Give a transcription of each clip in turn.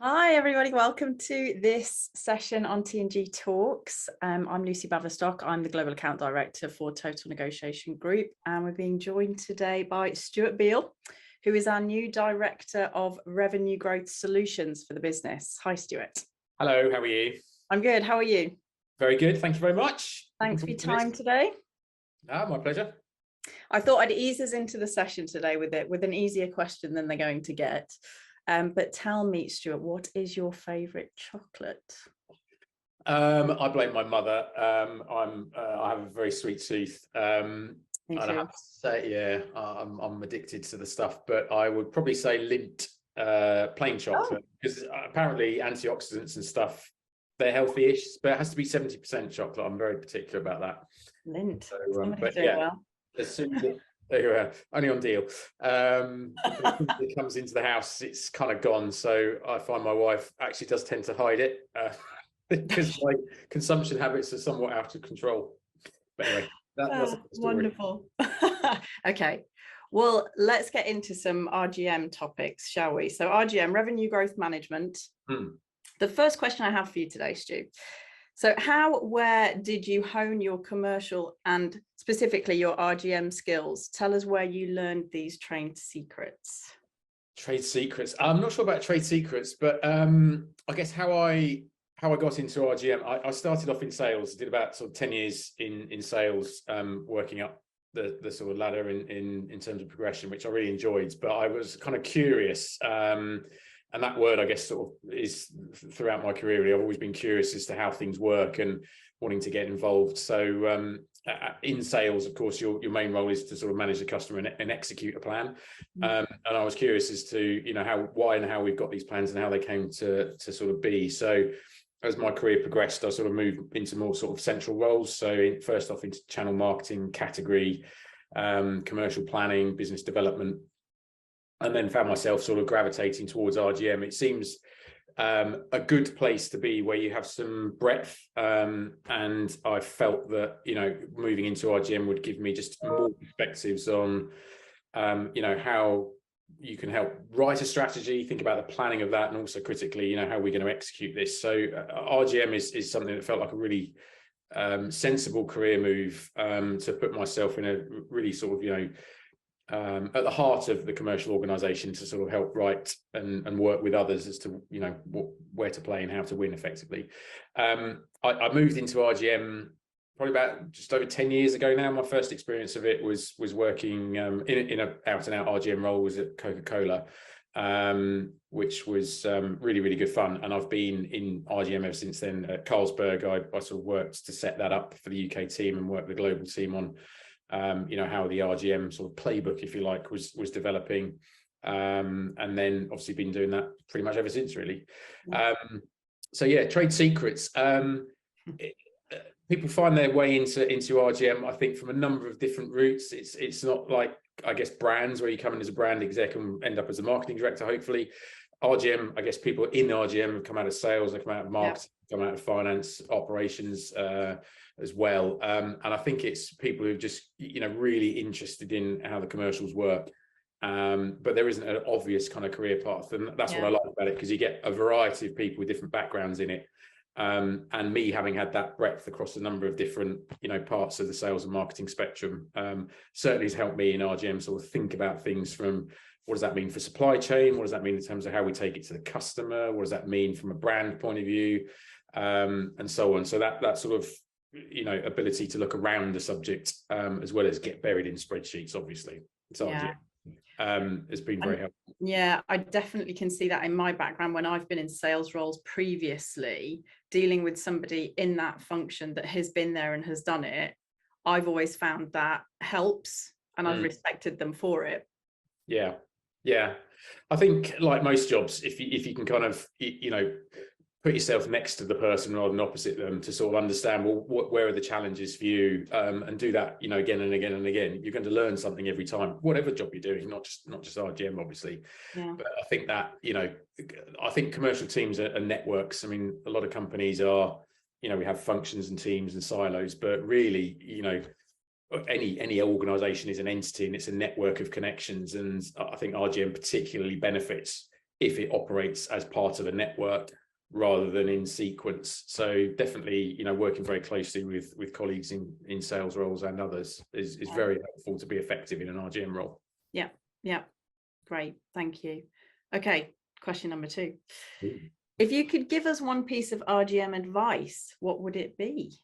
Hi everybody, welcome to this session on TNG Talks. I'm Lucy Baverstock. I'm the Global Account Director for Total Negotiation Group, and we're being joined today by Stuart Beale, who is our new Director of Revenue Growth Solutions for the business. Hi Stuart. Hello, how are you? I'm good, how are you? Very good, thank you very much. Thanks for your time today. My pleasure. I thought I'd ease us into the session today with an easier question than they're going to get. But tell me, Stuart, what is your favourite chocolate? I blame my mother. I have a very sweet tooth. Me and I too. have to say, yeah, I'm addicted to the stuff, but I would probably say Lindt plain chocolate, because apparently antioxidants and stuff, they're healthy-ish, but it has to be 70% chocolate. I'm very particular about that. Lindt. So, Somebody's but doing yeah, well. as soon as there you are, only on deal. As soon as it comes into the house, it's kind of gone. So I find my wife actually does tend to hide it because my consumption habits are somewhat out of control. But anyway, that's a story. Wonderful. Okay, well, let's get into some RGM topics, shall we? So RGM, revenue growth management. The first question I have for you today, Stu. So where did you hone your commercial and specifically your RGM skills? Tell us where you learned these trade secrets. Trade secrets. I'm not sure about trade secrets, but I guess how I got into RGM, I started off in sales. I did about sort of 10 years in sales, working up the sort of ladder in terms of progression, which I really enjoyed. But I was kind of curious. And that word, I guess, sort of is throughout my career. Really, I've always been curious as to how things work and wanting to get involved. So in sales, of course, your main role is to sort of manage the customer and execute a plan. And I was curious as to why and how we've got these plans and how they came to sort of be. So as my career progressed, I sort of moved into more sort of central roles. So first off into channel marketing, category, commercial planning, business development. And then found myself sort of gravitating towards RGM. It seems a good place to be where you have some breadth. And I felt that, moving into RGM would give me just more perspectives on, how you can help write a strategy, think about the planning of that, and also critically, how we're going to execute this. So RGM is something that felt like a really sensible career move to put myself in a really sort of, at the heart of the commercial organization to sort of help write and work with others as to, where to play and how to win effectively. I moved into RGM probably about just over 10 years ago now. My first experience of it was working in a out and out RGM role was at Coca-Cola, which was really, really good fun. And I've been in RGM ever since then. At Carlsberg, I sort of worked to set that up for the UK team and work the global team on how the RGM sort of playbook, if you like, was developing, and then obviously been doing that pretty much ever since, really. So yeah, trade secrets. People find their way into RGM, I think, from a number of different routes. It's not like, I guess, brands where you come in as a brand exec and end up as a marketing director, hopefully. RGM, I guess people in RGM have come out of sales, they come out of marketing, come out of finance, operations, as well. And I think it's people who are just, really interested in how the commercials work. But there isn't an obvious kind of career path. And that's what I like about it, because you get a variety of people with different backgrounds in it. And me having had that breadth across a number of different, parts of the sales and marketing spectrum, certainly has helped me in RGM sort of think about things from what does that mean for supply chain? What does that mean in terms of how we take it to the customer? What does that mean from a brand point of view? And so on. So that sort of, ability to look around the subject, as well as get buried in spreadsheets, obviously. It's has been very helpful. Yeah, I definitely can see that in my background when I've been in sales roles previously, dealing with somebody in that function that has been there and has done it. I've always found that helps, and I've respected them for it. Yeah. I think, like most jobs, if you can kind of, put yourself next to the person rather than opposite them to sort of understand, well, where are the challenges for you, and do that, again and again and again. You're going to learn something every time, whatever job you're doing, not just RGM, obviously. But I think that, I think commercial teams are networks. I mean, a lot of companies are, we have functions and teams and silos, but really, any organization is an entity and it's a network of connections. And I think RGM particularly benefits if it operates as part of a network rather than in sequence. So definitely, you know, working very closely with colleagues in sales roles and others is very helpful to be effective in an RGM role. Yeah, great, thank you. Okay, question number 2. Ooh. If you could give us one piece of RGM advice, what would it be?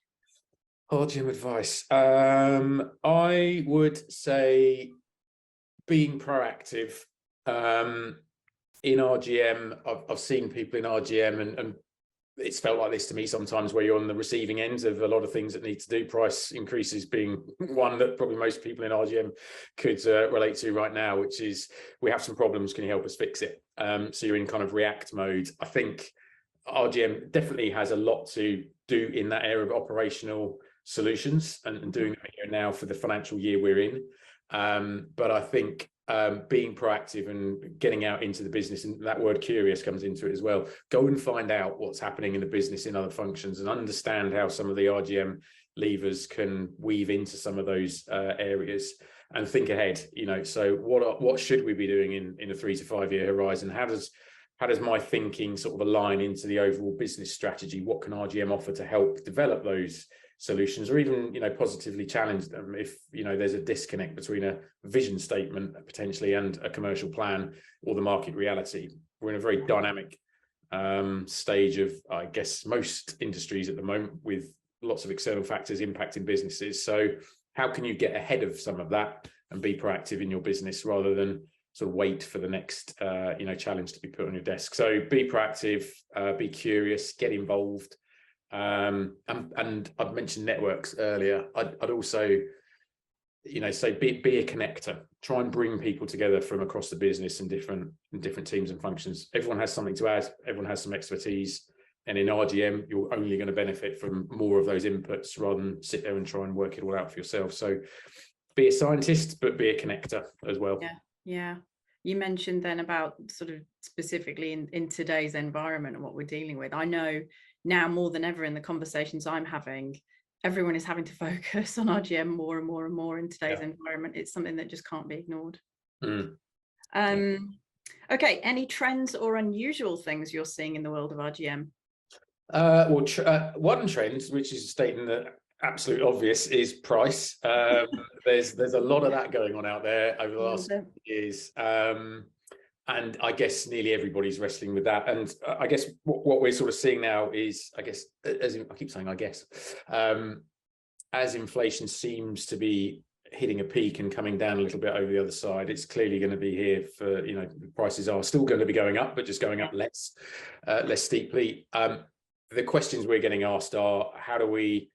RGM advice. I would say being proactive. In RGM, I've seen people in RGM, and it's felt like this to me sometimes, where you're on the receiving end of a lot of things that need to do, price increases being one that probably most people in RGM could relate to right now, which is, we have some problems, can you help us fix it? So you're in kind of react mode. I think RGM definitely has a lot to do in that area of operational solutions and doing that here now for the financial year we're in. But I think being proactive and getting out into the business, and that word curious comes into it as well. Go and find out what's happening in the business in other functions and understand how some of the RGM levers can weave into some of those areas, and think ahead. You know, so what should we be doing in a 3 to 5 year horizon? How does my thinking sort of align into the overall business strategy? What can RGM offer to help develop those solutions, or even, you know, positively challenge them if, you know, there's a disconnect between a vision statement potentially and a commercial plan or the market reality? We're in a very dynamic stage of, I guess, most industries at the moment, with lots of external factors impacting businesses. So how can you get ahead of some of that and be proactive in your business rather than sort of wait for the next you know, challenge to be put on your desk? So be proactive, be curious, get involved. And I've mentioned networks earlier. I'd also, you know, say be a connector. Try and bring people together from across the business and different teams and functions. Everyone has something to add. Everyone has some expertise. And in RGM, you're only going to benefit from more of those inputs rather than sit there and try and work it all out for yourself. So be a scientist, but be a connector as well. Yeah. You mentioned then about sort of specifically in today's environment and what we're dealing with. I know now more than ever in the conversations I'm having, everyone is having to focus on RGM more and more and more in today's environment. It's something that just can't be ignored. Okay, any trends or unusual things you're seeing in the world of RGM? One trend, which is stating the absolute obvious, is price. There's a lot of that going on out there over the last years. And I guess nearly everybody's wrestling with that. And I guess what we're sort of seeing now is, I guess, I keep saying, I guess, as inflation seems to be hitting a peak and coming down a little bit over the other side, it's clearly going to be here for, you know, prices are still going to be going up, but just going up less steeply. The questions we're getting asked are, how do we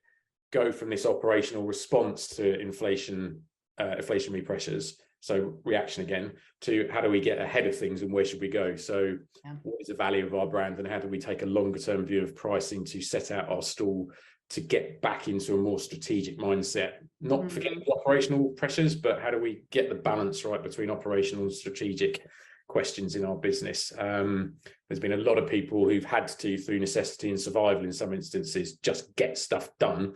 go from this operational response to inflationary pressures, so reaction again, to how do we get ahead of things and where should we go? So what is the value of our brand, and how do we take a longer term view of pricing to set out our stall to get back into a more strategic mindset, not forgetting the operational pressures, but how do we get the balance right between operational and strategic questions in our business? There's been a lot of people who've had to, through necessity and survival in some instances, just get stuff done,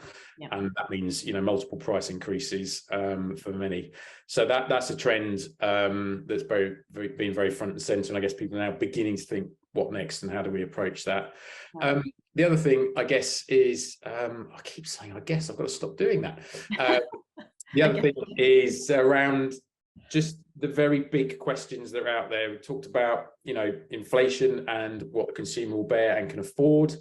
and that means, you know, multiple price increases for many. So that's a trend that's been very front and center, and I guess people are now beginning to think, what next and how do we approach that? The other thing, I guess, is I keep saying I guess, I've got to stop doing that. The other thing is around just the very big questions that are out there. We talked about, you know, inflation and what the consumer will bear and can afford.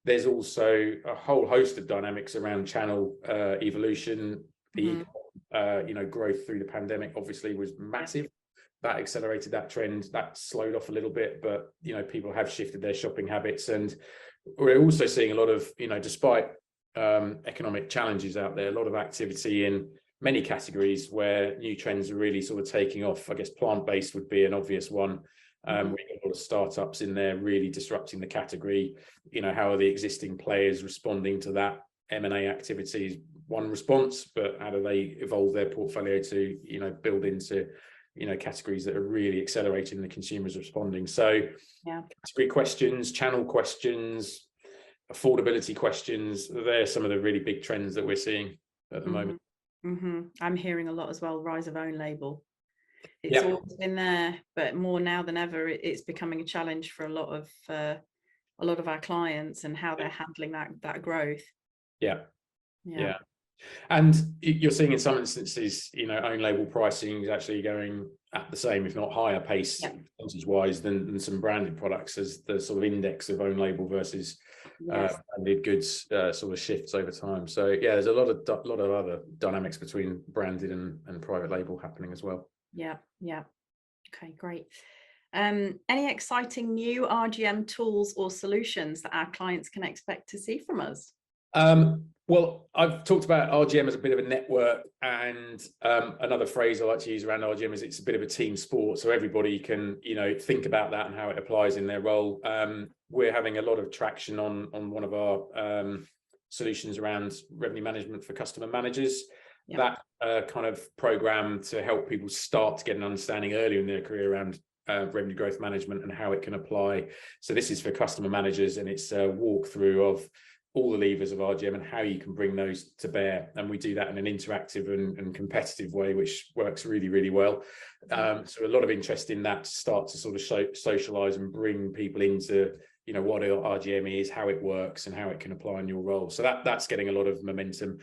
There's also a whole host of dynamics around channel evolution. The you know, growth through the pandemic obviously was massive. That accelerated that trend. That slowed off a little bit, but, you know, people have shifted their shopping habits, and we're also seeing a lot of, you know, despite economic challenges out there, a lot of activity in many categories where new trends are really sort of taking off. I guess plant-based would be an obvious one. We've got a lot of startups in there really disrupting the category. You know, how are the existing players responding to that? M&A activity is one response, but how do they evolve their portfolio to, you know, build into, you know, categories that are really accelerating, the consumers responding? So category questions, channel questions, affordability questions, they're some of the really big trends that we're seeing at the moment. I'm hearing a lot as well, rise of own label. It's always been there, but more now than ever, it's becoming a challenge for a lot of our clients and how they're handling that growth. Yeah. And you're seeing in some instances, own label pricing is actually going at the same, if not higher pace, percentage wise than some branded products, as the sort of index of own label versus branded goods sort of shifts over time. So yeah, there's a lot of other dynamics between branded and private label happening as well. Yeah. Okay, great. Any exciting new RGM tools or solutions that our clients can expect to see from us? Well, I've talked about RGM as a bit of a network, and another phrase I like to use around RGM is it's a bit of a team sport, so everybody can think about that and how it applies in their role. We're having a lot of traction on one of our solutions around revenue management for customer managers. That kind of program to help people start to get an understanding earlier in their career around revenue growth management and how it can apply. So this is for customer managers, and it's a walkthrough of all the levers of RGM and how you can bring those to bear. And we do that in an interactive and competitive way, which works really, really well. So a lot of interest in that to start to sort of socialize and bring people into, what RGM is, how it works, and how it can apply in your role. So that's getting a lot of momentum.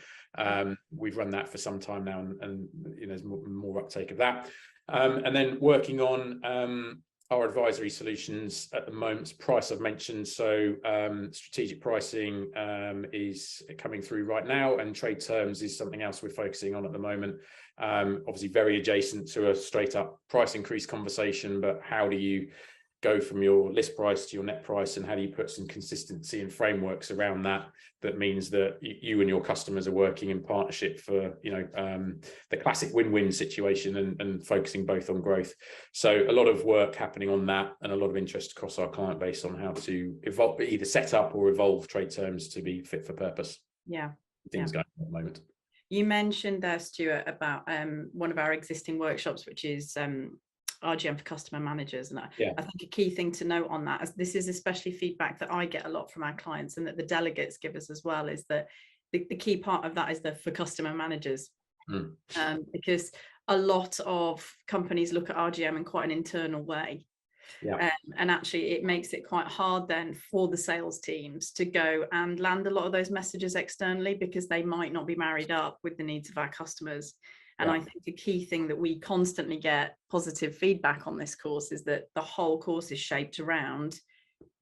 We've run that for some time now, and there's more uptake of that. And then working on our advisory solutions at the moment. Price I've mentioned, so strategic pricing is coming through right now, and trade terms is something else we're focusing on at the moment. Obviously very adjacent to a straight up price increase conversation, but how do you go from your list price to your net price, and how do you put some consistency and frameworks around that means that you and your customers are working in partnership for the classic win-win situation, and focusing both on growth. So a lot of work happening on that, and a lot of interest across our client base on how to evolve, either set up or evolve trade terms to be fit for purpose. Things going on at the moment. You mentioned there, Stuart, about one of our existing workshops, which is RGM for customer managers, and I think a key thing to note on that, as this is especially feedback that I get a lot from our clients and that the delegates give us as well, is that the key part of that is the for customer managers, because a lot of companies look at RGM in quite an internal way, and actually it makes it quite hard then for the sales teams to go and land a lot of those messages externally, because they might not be married up with the needs of our customers. And I think the key thing that we constantly get positive feedback on this course is that the whole course is shaped around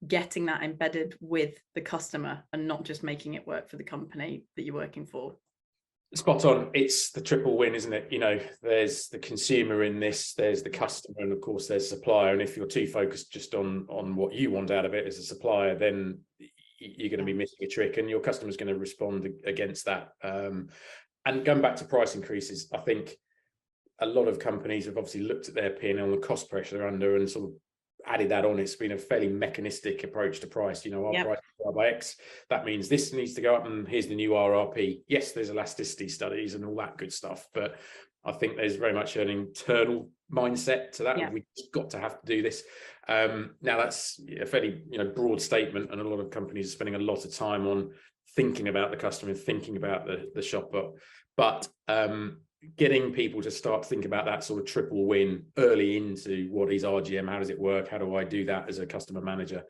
getting that embedded with the customer and not just making it work for the company that you're working for. Spot on. It's the triple win, isn't it? There's the consumer in this, there's the customer, and of course there's supplier. And if you're too focused just on what you want out of it as a supplier, then you're going to be missing a trick, and your customer's going to respond against that. And going back to price increases, I think a lot of companies have obviously looked at their P&L and the cost pressure they're under and sort of added that on. It's been a fairly mechanistic approach to price. Our price is by X. That means this needs to go up, and here's the new RRP. Yes, there's elasticity studies and all that good stuff, but I think there's very much an internal mindset to that. We've got to have to do this. Now that's a fairly broad statement, and a lot of companies are spending a lot of time on thinking about the customer, thinking about the shopper, but getting people to start thinking about that sort of triple win early into what is RGM, how does it work, how do I do that as a customer manager,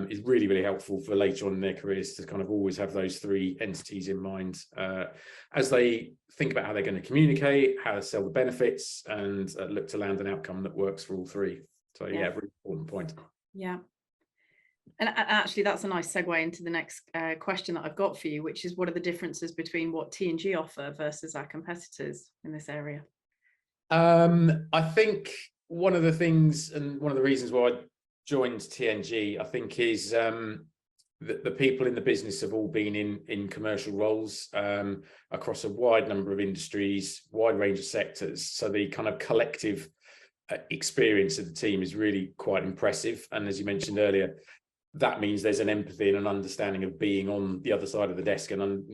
is really, really helpful for later on in their careers, to kind of always have those three entities in mind as they think about how they're going to communicate, how to sell the benefits, and look to land an outcome that works for all three. So really important point. And actually, that's a nice segue into the next question that I've got for you, which is, what are the differences between what TNG offer versus our competitors in this area? I think one of the things, and one of the reasons why I joined TNG, I think, is the people in the business have all been in commercial roles across a wide number of industries, wide range of sectors. So the kind of collective experience of the team is really quite impressive. And as you mentioned earlier, that means there's an empathy and an understanding of being on the other side of the desk and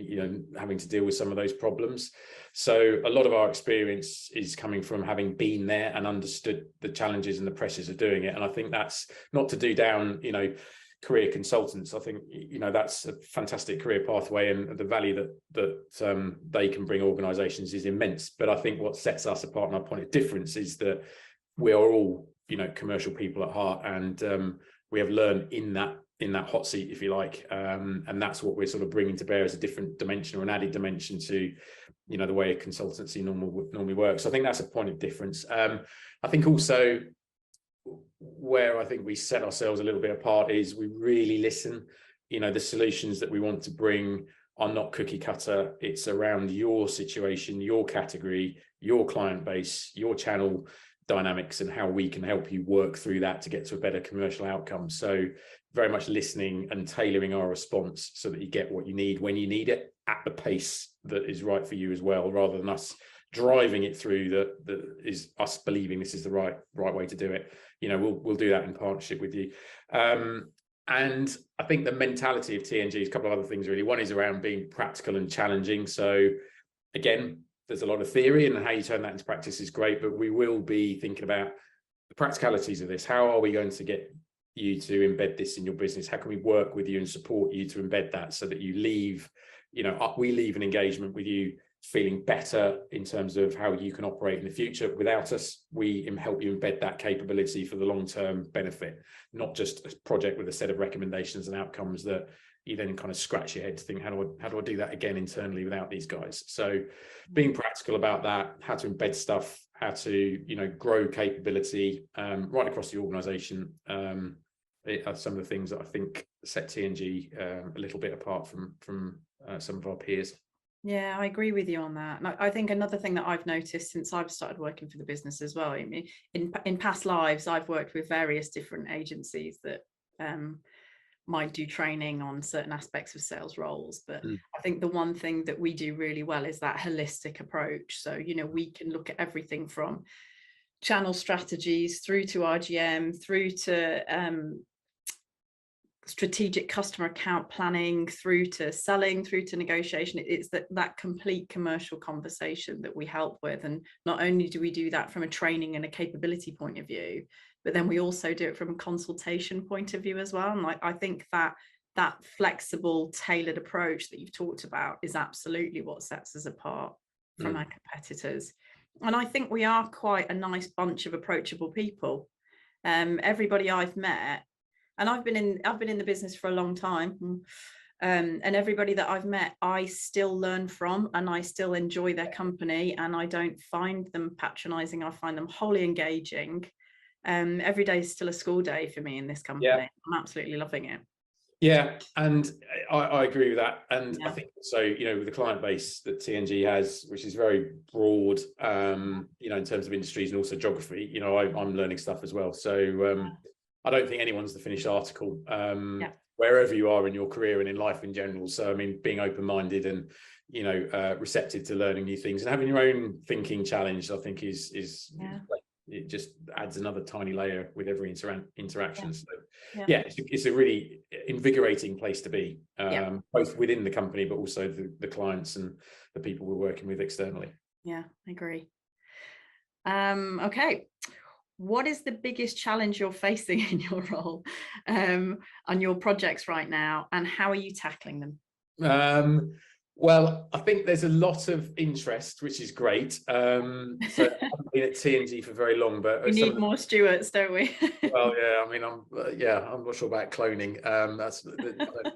having to deal with some of those problems. So a lot of our experience is coming from having been there and understood the challenges and the pressures of doing it. And I think that's not to do down career consultants. I think, you know, that's a fantastic career pathway, and the value that they can bring organizations is immense. But I think what sets us apart and our point of difference is that we are all, you know, commercial people at heart, and we have learned in that hot seat, if you like, and that's what we're sort of bringing to bear as a different dimension, or an added dimension to, you know, the way a consultancy normally works. So I think that's a point of difference. I think also where I think we set ourselves a little bit apart is we really listen. You know, the solutions that we want to bring are not cookie cutter. It's around your situation, your category, your client base, your channel dynamics, and how we can help you work through that to get to a better commercial outcome. So very much listening and tailoring our response so that you get what you need when you need it, at the pace that is right for you as well, rather than us driving it through that is us believing this is the right way to do it. You know, we'll do that in partnership with you. And I think the mentality of TNG is a couple of other things really. One is around being practical and challenging. So again, there's a lot of theory, and how you turn that into practice is great, but we will be thinking about the practicalities of this. How are we going to get you to embed this in your business? How can we work with you and support you to embed that, so that you leave, you know, we leave an engagement with you feeling better in terms of how you can operate in the future. Without us, we help you embed that capability for the long-term benefit, not just a project with a set of recommendations and outcomes that you then kind of scratch your head to think, how do I do that again internally without these guys? So being practical about that, how to embed stuff, how to, you know, grow capability right across the organization, are some of the things that I think set TNG a little bit apart from some of our peers. Yeah, I agree with you on that. And I think another thing that I've noticed since I've started working for the business as well, I mean, in past lives, I've worked with various different agencies that might do training on certain aspects of sales roles. But I think the one thing that we do really well is that holistic approach. So, you know, we can look at everything from channel strategies through to RGM, through to strategic customer account planning, through to selling, through to negotiation. It's that complete commercial conversation that we help with. And not only do we do that from a training and a capability point of view, but then we also do it from a consultation point of view as well. And I think that flexible, tailored approach that you've talked about is absolutely what sets us apart from our competitors. And I think we are quite a nice bunch of approachable people. Everybody I've met, and I've been in the business for a long time, and everybody that I've met, I still learn from, and I still enjoy their company, and I don't find them patronizing. I find them wholly engaging. Every day is still a school day for me in this company. Yeah. I'm absolutely loving it. Yeah, and I agree with that. And I think so, you know, with the client base that TNG has, which is very broad, you know, in terms of industries and also geography, you know, I'm learning stuff as well. So I don't think anyone's the finished article, wherever you are in your career and in life in general. So, I mean, being open-minded and, you know, receptive to learning new things and having your own thinking challenged, I think is it just adds another tiny layer with every interaction. So it's a really invigorating place to be, both within the company, but also the clients and the people we're working with externally. Yeah, I agree. Okay. What is the biggest challenge you're facing in your role on your projects right now, and how are you tackling them? Well, I think there's a lot of interest, which is great. So I haven't been at TNG for very long, but we need more Stuarts, don't we? Well, yeah. I mean, I'm not sure about cloning.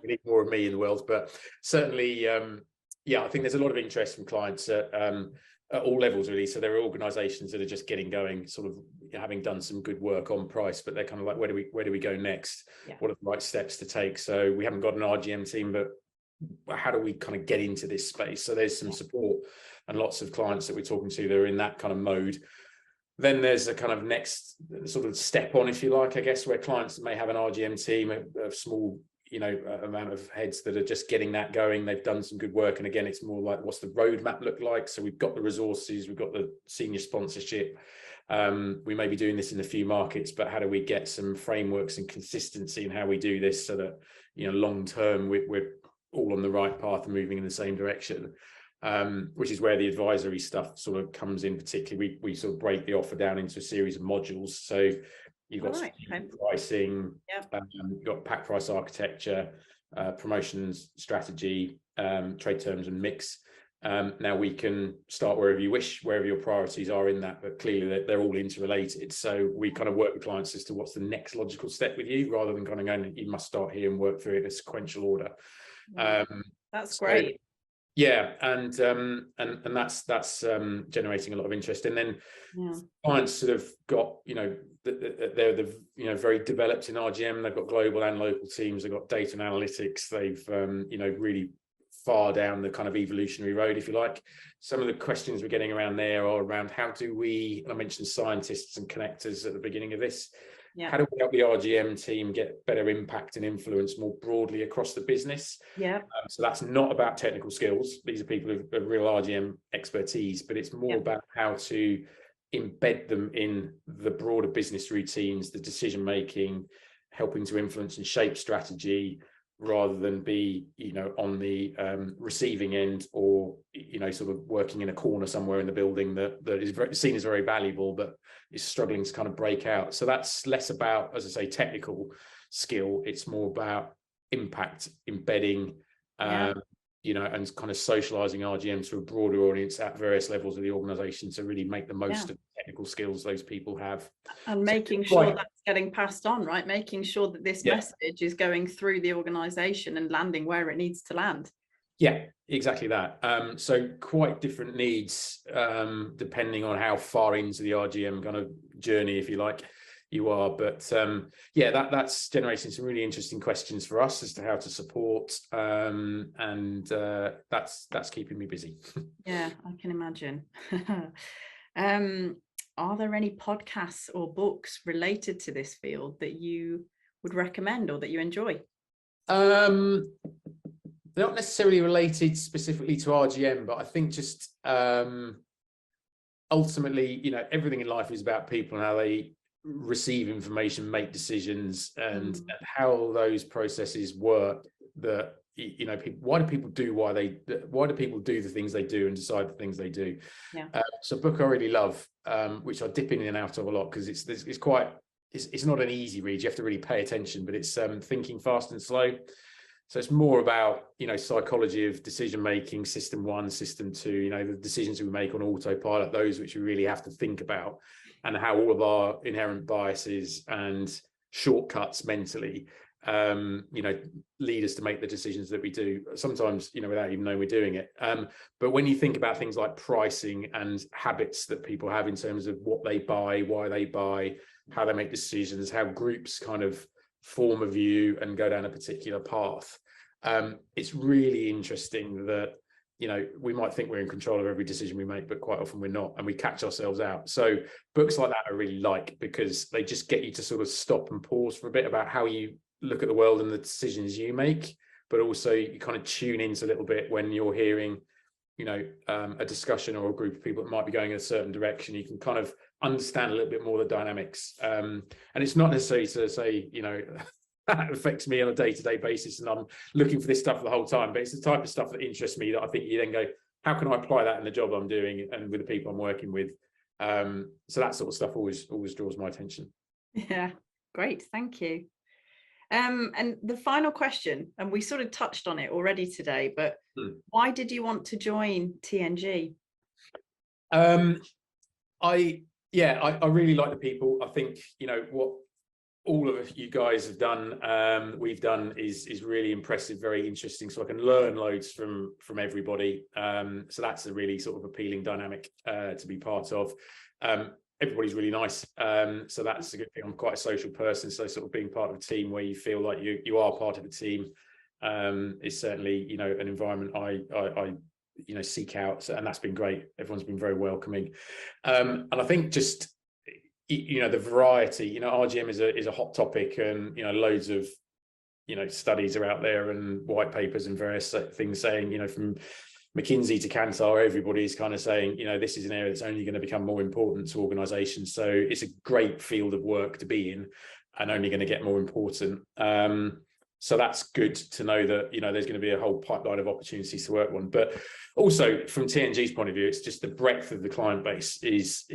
We need more of me in the world, but certainly, I think there's a lot of interest from clients at all levels, really. So there are organisations that are just getting going, sort of having done some good work on price, but they're kind of like, where do we go next? What are the right steps to take? So we haven't got an RGM team, but how do we kind of get into this space? So there's some support and lots of clients that we're talking to that are in that kind of mode. Then there's a kind of next sort of step on, if you like, I guess, where clients may have an RGM team, a small, you know, amount of heads that are just getting that going. They've done some good work. And again, it's more like, what's the roadmap look like? So we've got the resources, we've got the senior sponsorship. We may be doing this in a few markets, but how do we get some frameworks and consistency in how we do this so that, you know, long term, we're all on the right path and moving in the same direction, which is where the advisory stuff sort of comes in. Particularly, we sort of break the offer down into a series of modules. So, you've got pricing, you've got pack price architecture, promotions strategy, trade terms and mix. Now we can start wherever you wish, wherever your priorities are in that, but clearly they're all interrelated. So we kind of work with clients as to what's the next logical step with you, rather than kind of going, you must start here and work through it in a sequential order. That's great. Yeah, and that's generating a lot of interest. And then clients sort of got, they're very developed in RGM. They've got global and local teams. They've got data and analytics. They've really far down the kind of evolutionary road, if you like. Some of the questions we're getting around there are around how do we, and I mentioned scientists and connectors at the beginning of this, how do we help the RGM team get better impact and influence more broadly across the business? So that's not about technical skills. These are people who have real RGM expertise, but it's more about how to embed them in the broader business routines, the decision making, helping to influence and shape strategy, rather than be on the receiving end, or sort of working in a corner somewhere in the building that is seen as very valuable but is struggling to kind of break out. So that's less about, as I say, technical skill. It's more about impact, embedding, and kind of socializing RGM to a broader audience at various levels of the organization to really make the most of the technical skills those people have. And making sure that's getting passed on, right? Making sure that this message is going through the organization and landing where it needs to land. Yeah, exactly that. So quite different needs depending on how far into the RGM kind of journey, if you like, you are. But that's generating some really interesting questions for us as to how to support, and that's keeping me busy. Yeah, I can imagine. Are there any podcasts or books related to this field that you would recommend or that you enjoy? They're not necessarily related specifically to RGM, but I think just ultimately, everything in life is about people and how they receive information, make decisions, and how those processes work. That why do people do the things they do and decide the things they do? So a book I really love, which I dip in and out of a lot, because it's not an easy read. You have to really pay attention, but it's Thinking Fast and Slow. So it's more about psychology of decision making, system 1, system 2, the decisions we make on autopilot, those which we really have to think about, and how all of our inherent biases and shortcuts mentally lead us to make the decisions that we do, sometimes without even knowing we're doing it. But when you think about things like pricing and habits that people have in terms of what they buy, why they buy, how they make decisions, how groups kind of form a view and go down a particular path, it's really interesting that we might think we're in control of every decision we make, but quite often we're not, and we catch ourselves out. So books like that I really like, because they just get you to sort of stop and pause for a bit about how you look at the world and the decisions you make, but also you kind of tune into a little bit when you're hearing a discussion or a group of people that might be going in a certain direction. You can kind of understand a little bit more the dynamics, and it's not necessarily to say that affects me on a day-to-day basis and I'm looking for this stuff the whole time, but it's the type of stuff that interests me that I think you then go, how can I apply that in the job I'm doing and with the people I'm working with? So that sort of stuff always draws my attention. Yeah, great, thank you. And the final question, and we sort of touched on it already today, but why did you want to join TNG? I really like the people. I think what all of you guys have done, we've done is really impressive, very interesting. So I can learn loads from everybody. So that's a really sort of appealing dynamic to be part of. Everybody's really nice, so that's a good thing. I'm quite a social person, so sort of being part of a team where you feel like you are part of a team is certainly an environment I seek out, and that's been great. Everyone's been very welcoming, and I think just the variety. RGM is a hot topic, and loads of studies are out there and white papers and various things saying from McKinsey to Kantar, everybody's kind of saying, this is an area that's only going to become more important to organizations. So it's a great field of work to be in and only going to get more important. So that's good to know that, you know, there's going to be a whole pipeline of opportunities to work on. But also from TNG's point of view, it's just the breadth of the client base is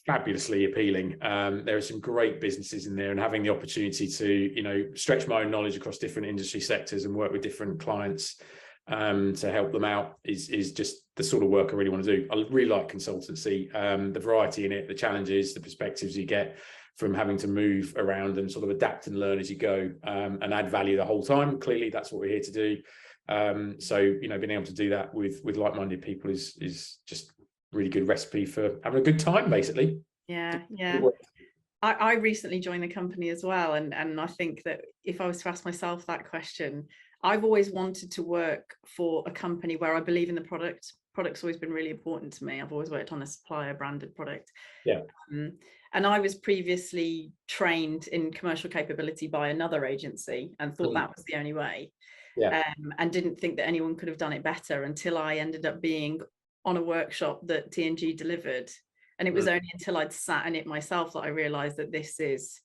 fabulously appealing. There are some great businesses in there, and having the opportunity to, you know, stretch my own knowledge across different industry sectors and work with different clients to help them out is just the sort of work I really want to do. I really like consultancy, the variety in it, the challenges, the perspectives you get from having to move around and sort of adapt and learn as you go, and add value the whole time. Clearly, that's what we're here to do. So, you know, being able to do that with like-minded people is just really good recipe for having a good time, basically. Yeah, yeah. I recently joined the company as well, and I think that if I was to ask myself that question, I've always wanted to work for a company where I believe in the product. Product's always been really important to me. I've always worked on a supplier branded product. Yeah. And I was previously trained in commercial capability by another agency and thought that was the only way. Yeah. And didn't think that anyone could have done it better until I ended up being on a workshop that TNG delivered. And it was only until I'd sat in it myself that I realized that this is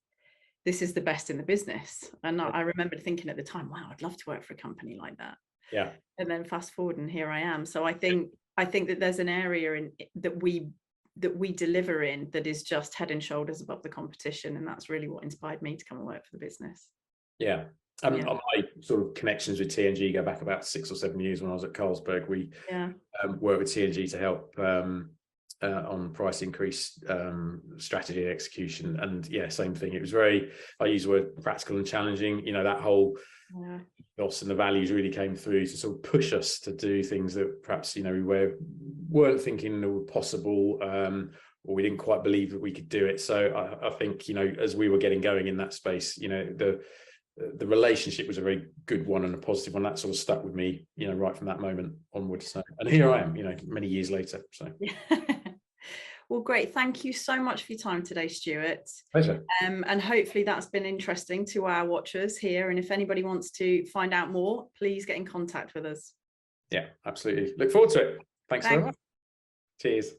the best in the business. And I remembered thinking at the time, wow, I'd love to work for a company like that. Yeah. And then fast forward and here I am. So I think that there's an area that we deliver in that is just head and shoulders above the competition, and that's really what inspired me to come and work for the business. Yeah. My sort of connections with TNG go back about 6 or 7 years. When I was at Carlsberg, we worked with TNG to help on price increase strategy and execution. And yeah, same thing. It was very, I use the word practical and challenging. You know, that whole ethos and the values really came through to sort of push us to do things that perhaps, you know, we weren't thinking were possible, or we didn't quite believe that we could do it. So I think, you know, as we were getting going in that space, you know, the relationship was a very good one and a positive one that sort of stuck with me, you know, right from that moment onwards. So, and here I am, you know, many years later. So well, great. Thank you so much for your time today, Stuart. Pleasure. And hopefully that's been interesting to our watchers here. And if anybody wants to find out more, please get in contact with us. Yeah, absolutely. Look forward to it. Thanks very much. Cheers.